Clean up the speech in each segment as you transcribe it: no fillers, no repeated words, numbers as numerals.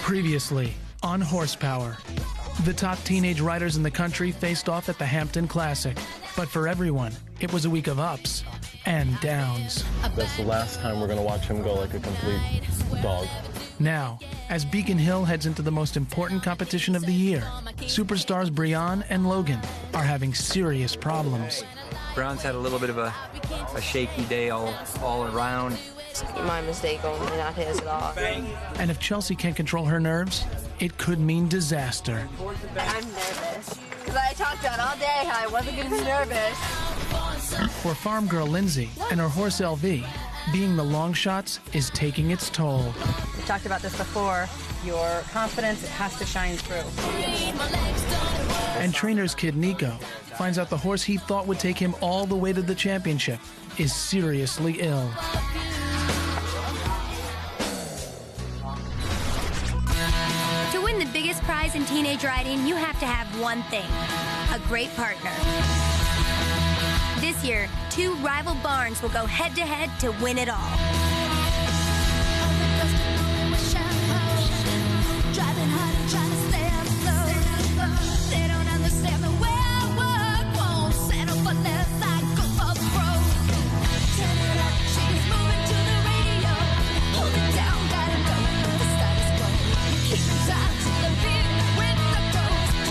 Previously on Horsepower, the top teenage riders in the country faced off at the Hampton Classic. But for everyone, it was a week of ups and downs. That's the last time we're going to watch him go like a complete dog. Now, as Beacon Hill heads into the most important competition of the year, superstars Brian and Logan are having serious problems. Brian's had a little bit of a shaky day all around. My mistake only, not his at all. And if Chelsea can't control her nerves, it could mean disaster. I'm nervous. Because I talked about all day how I wasn't going to be nervous. For farm girl Lindsay and her horse LV, being the long shots is taking its toll. We talked about this before. Your confidence, it has to shine through. And trainer's kid Nico finds out the horse he thought would take him all the way to the championship is seriously ill. To win the biggest prize in teenage riding, you have to have one thing: a great partner. This year, two rival barns will go head-to-head to win it all.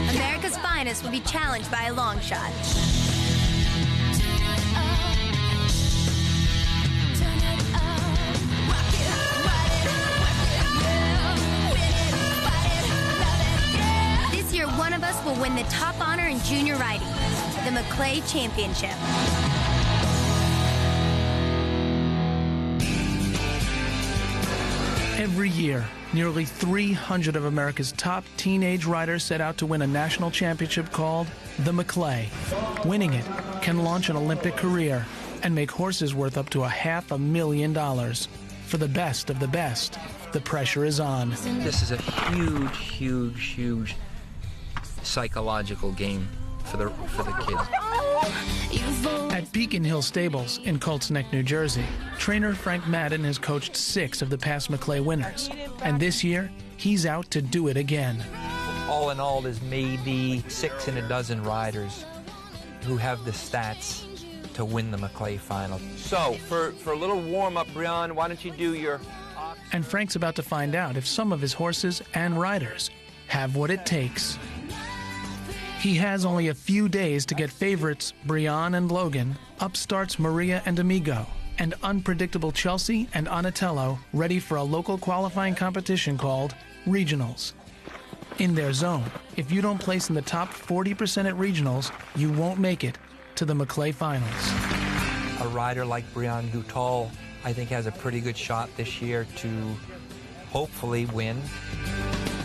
America's finest will be challenged by a long shot. This year, one of us will win the top honor in junior riding, the Mclay Championship. Every year, nearly 300 of America's top teenage riders set out to win a national championship called the Mclay. Winning it can launch an Olympic career and make horses worth up to $500,000. For the best of the best, the pressure is on. This is a huge psychological game for the kids. At Beacon Hill Stables in Colts Neck, New Jersey, trainer Frank Madden has coached 6 of the past Mclay winners. And this year, he's out to do it again. All in all, there's maybe 6 in a dozen riders who have the stats to win the Mclay final. So, for a little warm-up, Brian, why don't you do your... And Frank's about to find out if some of his horses and riders have what it takes. He has only a few days to get favorites Brian and Logan, upstarts Maria and Amigo, and unpredictable Chelsea and Anatello ready for a local qualifying competition called Regionals. In their zone, if you don't place in the top 40% at Regionals, you won't make it to the Mclay finals. A rider like Brian Goutal, I think, has a pretty good shot this year to hopefully win.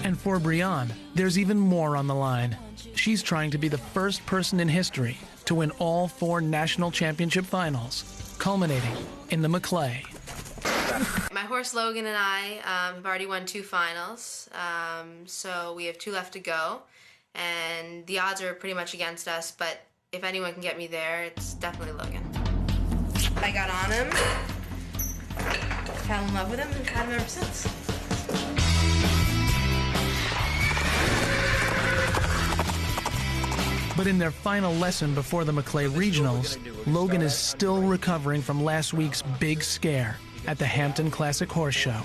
And for Brian, there's even more on the line. She's trying to be the first person in history to win all 4 national championship finals, culminating in the Mclay. My horse Logan and I have already won 2 finals, so we have 2 left to go, and the odds are pretty much against us, but if anyone can get me there, it's definitely Logan. I got on him, fell in love with him, and had him ever since. But in their final lesson before the Mclay Regionals, Logan is still recovering from last week's big scare at the Hampton Classic Horse Show.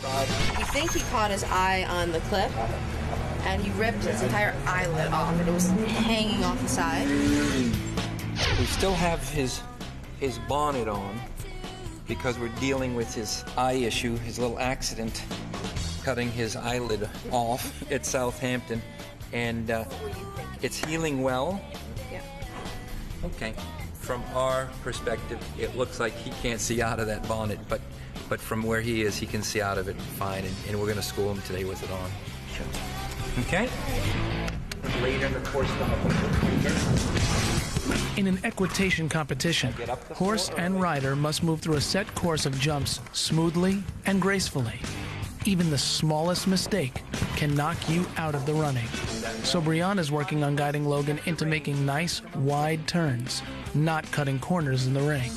We think he caught his eye on the clip, and he ripped his entire eyelid off, and it was hanging off the side. We still have his bonnet on because we're dealing with his eye issue, his little accident, cutting his eyelid off at Southampton, and it's healing well. Yeah. Okay. From our perspective, it looks like he can't see out of that bonnet, but from where he is, he can see out of it fine, and we're going to school him today with it on. Okay? Later in the course, In an equitation competition, horse and rider must move through a set course of jumps smoothly and gracefully. Even the smallest mistake can knock you out of the running. So Brianna is working on guiding Logan into making nice, wide turns, not cutting corners in the ring.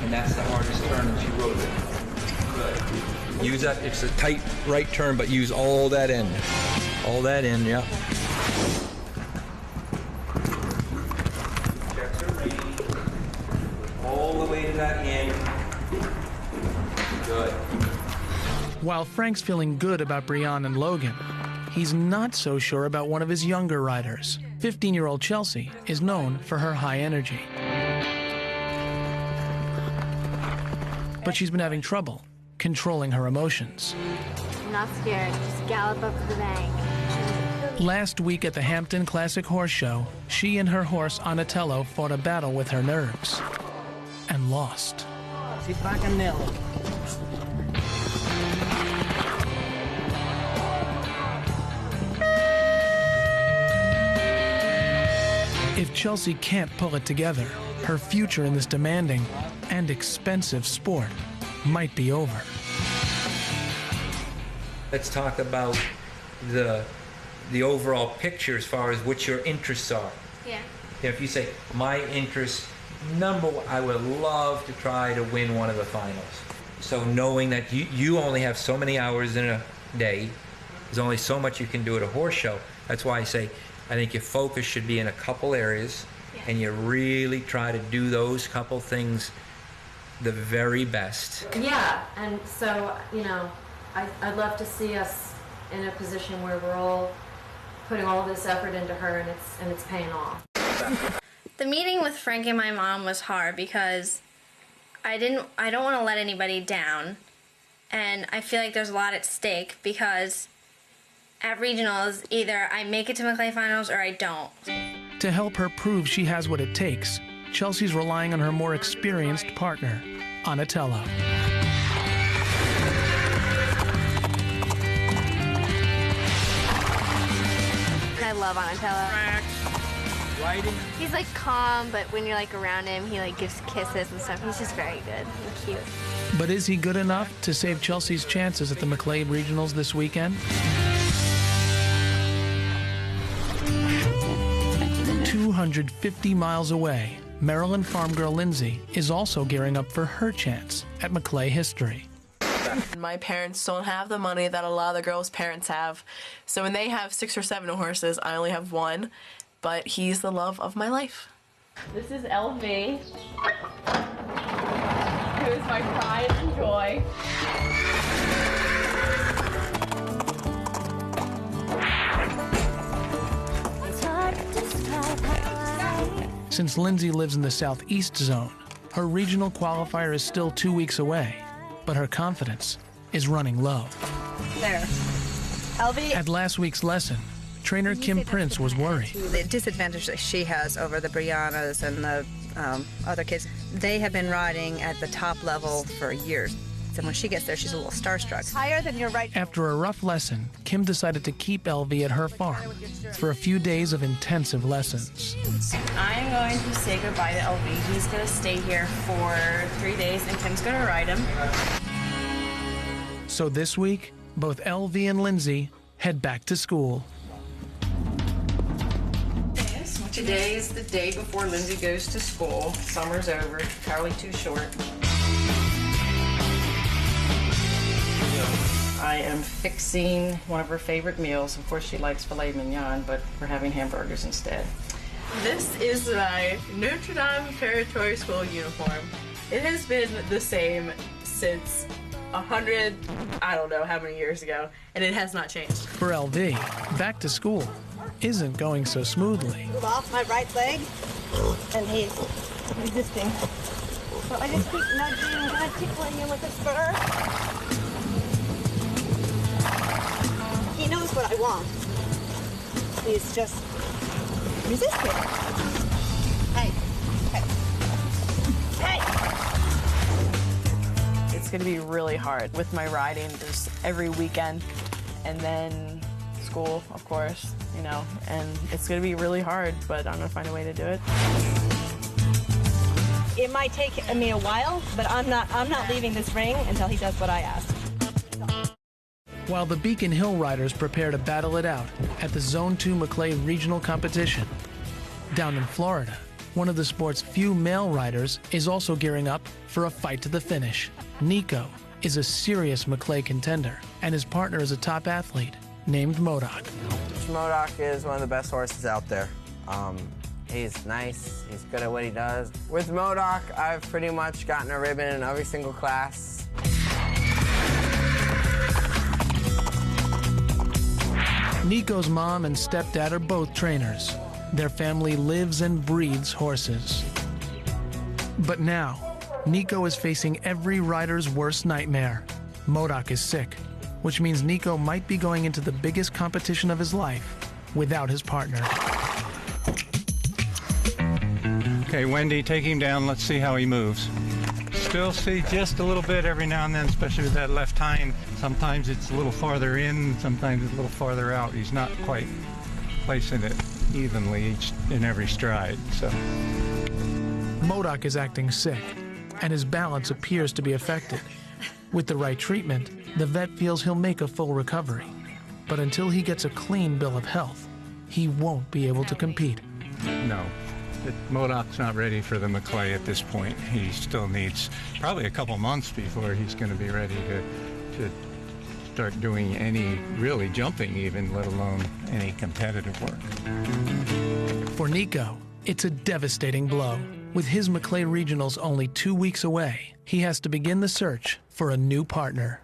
And that's the hardest turn, and she rode it. Good. Use that, it's a tight right turn, but use all that end. All that end, yeah. Checks are ready. All the way to that end. Good. While Frank's feeling good about Brianne and Logan, he's not so sure about one of his younger riders. 15-year-old Chelsea is known for her high energy. But she's been having trouble controlling her emotions. I'm not scared. Just gallop up to the bank. Last week at the Hampton Classic Horse Show, she and her horse Donatello fought a battle with her nerves and lost. If Chelsea can't pull it together, her future in this demanding and expensive sport might be over. Let's talk about the overall picture as far as what your interests are. Yeah. If you say, my interest, number one, I would love to try to win one of the finals. So knowing that you only have so many hours in a day, there's only so much you can do at a horse show. That's why I say, I think your focus should be in a couple areas, and you really try to do those couple things the very best. Yeah, and so, you know, I'd love to see us in a position where we're all putting all this effort into her and it's paying off. The meeting with Frank and my mom was hard because I don't want to let anybody down, and I feel like there's a lot at stake because at regionals either I make it to Mclay finals or I don't. To help her prove she has what it takes, Chelsea's relying on her more experienced partner, Donatello. I love Donatello. He's like calm, but when you're like around him, he like gives kisses and stuff. He's just very good and cute. But is he good enough to save Chelsea's chances at the Mclay Regionals this weekend? 250 miles away, Maryland farm girl Lindsay is also gearing up for her chance at Mclay history. My parents don't have the money that a lot of the girls' parents have. So when they have 6 or 7 horses, I only have 1. But he's the love of my life. This is LV, who is my pride and joy. Since Lindsay lives in the southeast zone, her regional qualifier is still 2 weeks away, but her confidence is running low. There. LV. At last week's lesson, trainer Kim Prince was worried. The disadvantage that she has over the Briannas and the other kids, they have been riding at the top level for years. And when she gets there, she's a little starstruck. Higher than your right. After a rough lesson, Kim decided to keep LV at her farm for a few days of intensive lessons. I'm going to say goodbye to LV. He's going to stay here for 3 days, and Kim's going to ride him. So this week, both LV and Lindsay head back to school. Today is the day before Lindsay goes to school. Summer's over, probably too short. I am fixing one of her favorite meals. Of course, she likes filet mignon, but we're having hamburgers instead. This is my Notre Dame Preparatory School uniform. It has been the same since 100, I don't know how many years ago, and it has not changed. For LV, back to school isn't going so smoothly. Move off my right leg, and he's resisting. So I just keep nudging and kind of tickling him with his spur. He knows what I want. He's just resisting. Hey, hey, hey! It's going to be really hard with my riding just every weekend, and then school, of course, you know, and it's going to be really hard, but I'm going to find a way to do it. It might take me a while, but I'm not leaving this ring until he does what I ask. While the Beacon Hill riders prepare to battle it out at the Zone 2 Mclay regional competition, down in Florida, one of the sport's few male riders is also gearing up for a fight to the finish. Nico is a serious Mclay contender, and his partner is a top athlete named Modoc. Modoc is one of the best horses out there. He's nice, he's good at what he does. With Modoc, I've pretty much gotten a ribbon in every single class. Nico's mom and stepdad are both trainers. Their family lives and breathes horses. But now, Nico is facing every rider's worst nightmare. Modoc is sick, which means Nico might be going into the biggest competition of his life without his partner. Okay, Wendy, take him down. Let's see how he moves. Still see just a little bit every now and then, especially with that left hind. Sometimes it's a little farther in, sometimes it's a little farther out. He's not quite placing it evenly in every stride. So Modoc is acting sick, and his balance appears to be affected. With the right treatment, the vet feels he'll make a full recovery. But until he gets a clean bill of health, he won't be able to compete. No. Modoc's not ready for the Mclay at this point. He still needs probably a couple months before he's going to be ready to start doing any really jumping even, let alone any competitive work. For Nico, it's a devastating blow. With his Mclay regionals only 2 weeks away, he has to begin the search for a new partner.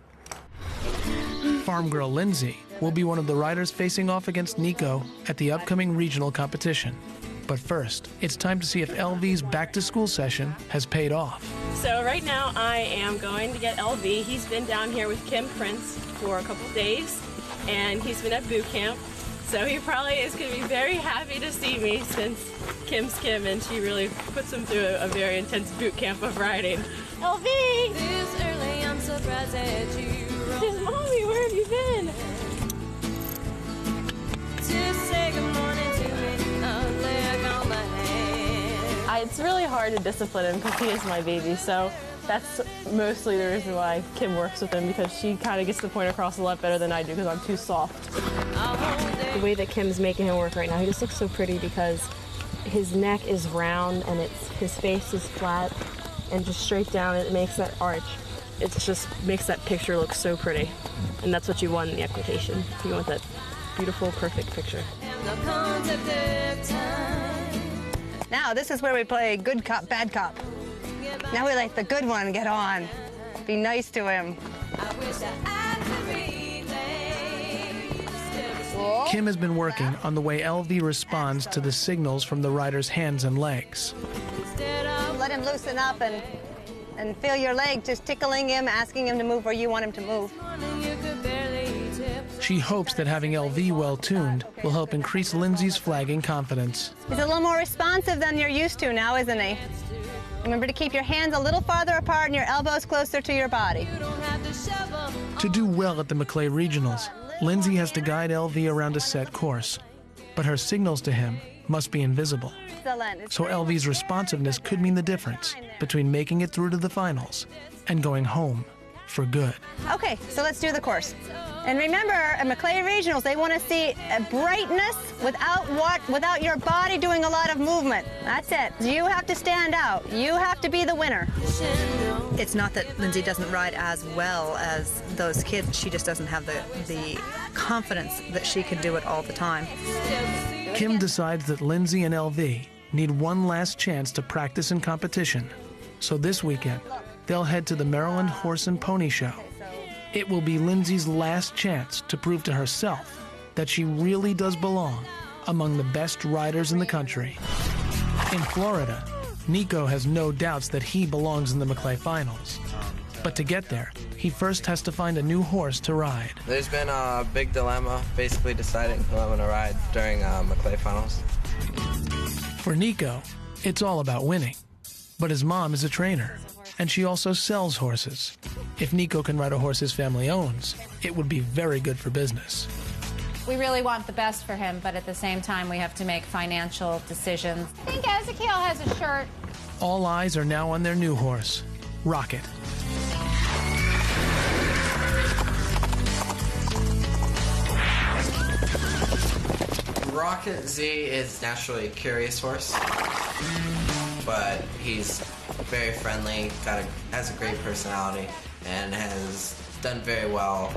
Farm girl Lindsay will be one of the riders facing off against Nico at the upcoming regional competition. But first, it's time to see if LV's back-to-school session has paid off. So right now I am going to get LV. He's been down here with Kim Prince for a couple days, and he's been at boot camp. So he probably is going to be very happy to see me since Kim's Kim, and she really puts him through a very intense boot camp of riding. LV! This early, I'm surprised at you. Mommy, where have you been? To say good morning to me, leg on my hand. It's really hard to discipline him because he is my baby, so that's mostly the reason why Kim works with him, because she kind of gets the point across a lot better than I do because I'm too soft. The way that Kim's making him work right now, he just looks so pretty because his neck is round and his face is flat and just straight down, and it makes that arch. It just makes that picture look so pretty, and that's what you want in the equitation. You want that beautiful, perfect picture. Now this is where we play good cop, bad cop. Now we let the good one get on. Be nice to him. Kim has been working on the way LV responds to the signals from the rider's hands and legs. Let him loosen up and feel your leg just tickling him, asking him to move where you want him to move. She hopes that having LV well-tuned will help increase Lindsay's flagging confidence. He's a little more responsive than you're used to now, isn't he? Remember to keep your hands a little farther apart and your elbows closer to your body. To do well at the Mclay Regionals, Lindsay has to guide LV around a set course, but her signals to him must be invisible. So LV's responsiveness could mean the difference between making it through to the finals and going home for good. Okay, so let's do the course. And remember, at Mclay Regionals, they want to see a brightness without your body doing a lot of movement. That's it. You have to stand out. You have to be the winner. It's not that Lindsay doesn't ride as well as those kids. She just doesn't have the confidence that she can do it all the time. Kim decides that Lindsay and LV need one last chance to practice in competition. So this weekend, they'll head to the Maryland Horse and Pony Show. It will be Lindsay's last chance to prove to herself that she really does belong among the best riders in the country. In Florida, Nico has no doubts that he belongs in the Mclay finals. But to get there, he first has to find a new horse to ride. There's been a big dilemma, basically deciding who I'm going to ride during Mclay finals. For Nico, it's all about winning. But his mom is a trainer, and she also sells horses. If Nico can ride a horse his family owns, it would be very good for business. We really want the best for him, but at the same time, we have to make financial decisions. I think Ezekiel has a shirt. All eyes are now on their new horse, Rocket. Rocket Z is naturally a curious horse, but he's very friendly, has a great personality, and has done very well.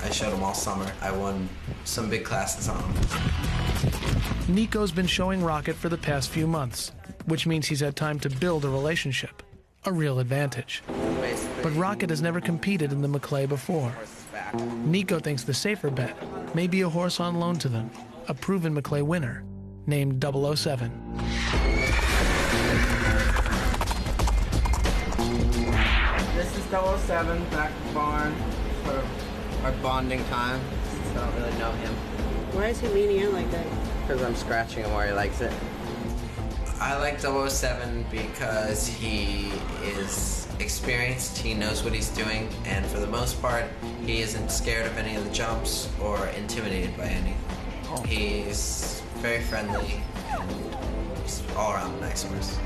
I showed him all summer. I won some big classes on him. Nico's been showing Rocket for the past few months, which means he's had time to build a relationship, a real advantage. But Rocket has never competed in the Mclay before. Nico thinks the safer bet may be a horse on loan to them, a proven Mclay winner, named 007. This is 007, back at the barn, sort of our bonding time, since I don't really know him. Why is he leaning out like that? Because I'm scratching him where he likes it. I like 007 because he is experienced, he knows what he's doing, and for the most part, he isn't scared of any of the jumps or intimidated by any. He's very friendly and he's all around a nice horse.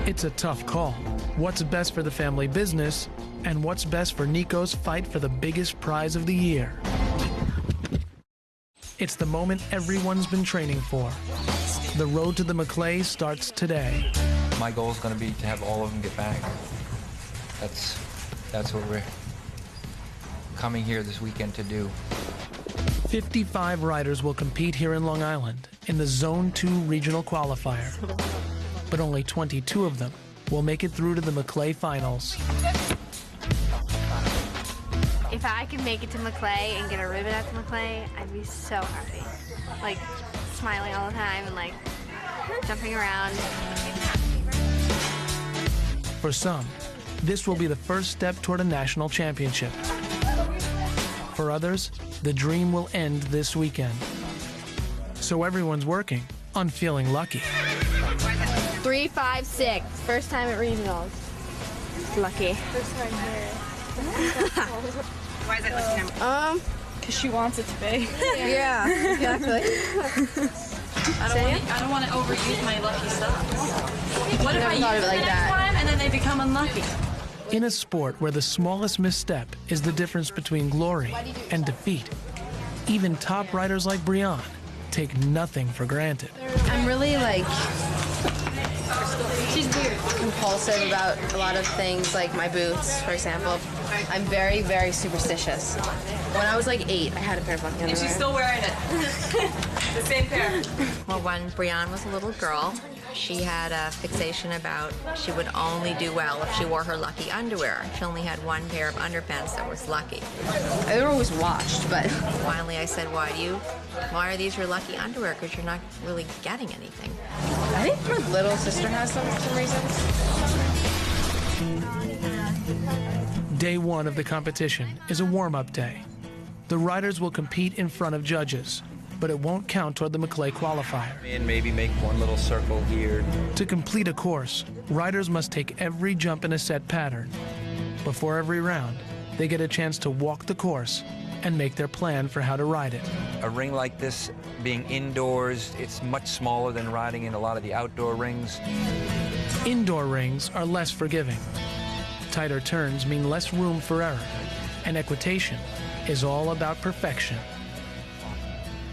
It's a tough call. What's best for the family business, and what's best for Nico's fight for the biggest prize of the year? It's the moment everyone's been training for. The road to the Mclay starts today. My goal is going to be to have all of them get back. That's what we're coming here this weekend to do. 55 riders will compete here in Long Island in the Zone 2 regional qualifier. But only 22 of them will make it through to the Mclay finals. If I could make it to Mclay and get a ribbon at the Mclay, I'd be so happy. Like, smiling all the time and, like, jumping around. For some, this will be the first step toward a national championship. For others, the dream will end this weekend. So everyone's working on feeling lucky. 3, 5, 6. First time at regionals. Lucky. First time here. Why is it lucky? Because she wants it to be. Yeah, exactly. I don't want to overuse my lucky stuff. What if I use it like the next that. time and then they become unlucky? In a sport where the smallest misstep is the difference between glory and defeat, even top riders like Brianne take nothing for granted. I'm really compulsive about a lot of things, like my boots, for example. I'm very, very superstitious. When I was like 8, I had a pair of lucky underwear. And she's still wearing it. The same pair. Well, when Brianne was a little girl, she had a fixation about she would only do well if she wore her lucky underwear. She only had one pair of underpants that was lucky. They were always washed, but... Finally, I said, why are these your lucky underwear? Because you're not really getting anything. I think my little sister has some for some reason. Day 1 of the competition is a warm-up day. The riders will compete in front of judges, but it won't count toward the Mclay qualifier. And maybe make one little circle here. To complete a course, riders must take every jump in a set pattern. Before every round, they get a chance to walk the course and make their plan for how to ride it. A ring like this, being indoors, it's much smaller than riding in a lot of the outdoor rings. Indoor rings are less forgiving. Tighter turns mean less room for error, and equitation is all about perfection.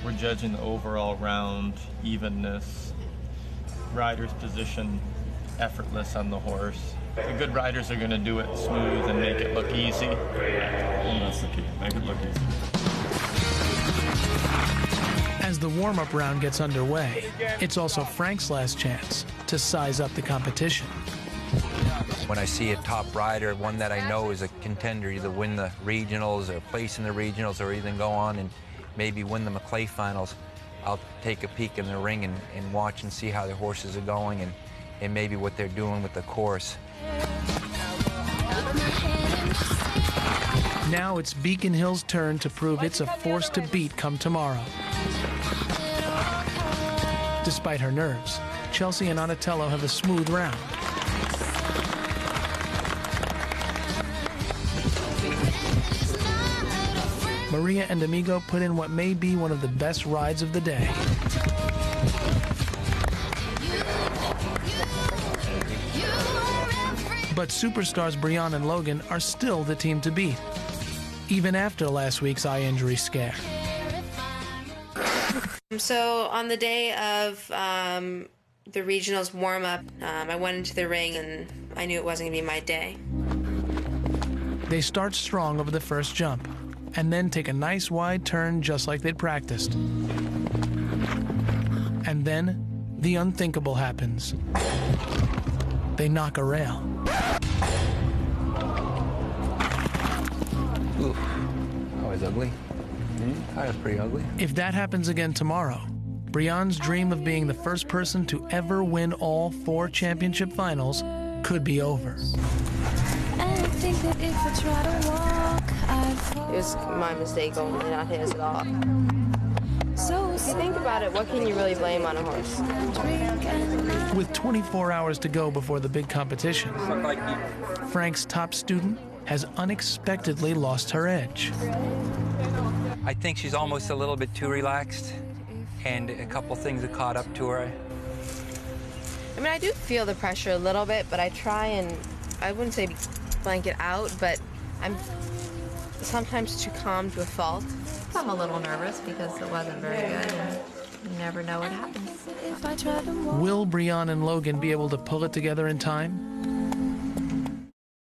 We're judging the overall round, evenness, rider's position, effortless on the horse. The good riders are going to do it smooth and make it look easy. And that's the key, make it look easy. As the warm-up round gets underway, it's also Frank's last chance to size up the competition. When I see a top rider, one that I know is a contender, either win the regionals or place in the regionals or even go on and maybe win the Mclay finals, I'll take a peek in the ring and watch and see how their horses are going and maybe what they're doing with the course. Now it's Beacon Hill's turn to prove it's a force to beat come tomorrow. Despite her nerves, Chelsea and Donatello have a smooth round. Maria and Amigo put in what may be one of the best rides of the day. But superstars Brianne and Logan are still the team to beat, even after last week's eye injury scare. So on the day of the regionals warm-up, I went into the ring and I knew it wasn't going to be my day. They start strong over the first jump, and then take a nice wide turn just like they'd practiced. And then the unthinkable happens. They knock a rail. Ooh, that was ugly. That was pretty ugly. If that happens again tomorrow, Brianne's dream of being the first person to ever win all 4 championship finals could be over. It was my mistake only, not his at all. So if you think about it, what can you really blame on a horse? With 24 hours to go before the big competition, Frank's top student has unexpectedly lost her edge. I think she's almost a little bit too relaxed, and a couple things have caught up to her. I mean, I do feel the pressure a little bit, but I try and, I wouldn't say blank it out, but I'm sometimes too calm to a fault. I'm a little nervous because it wasn't very good, and you never know what happens. Will Brianne and Logan be able to pull it together in time?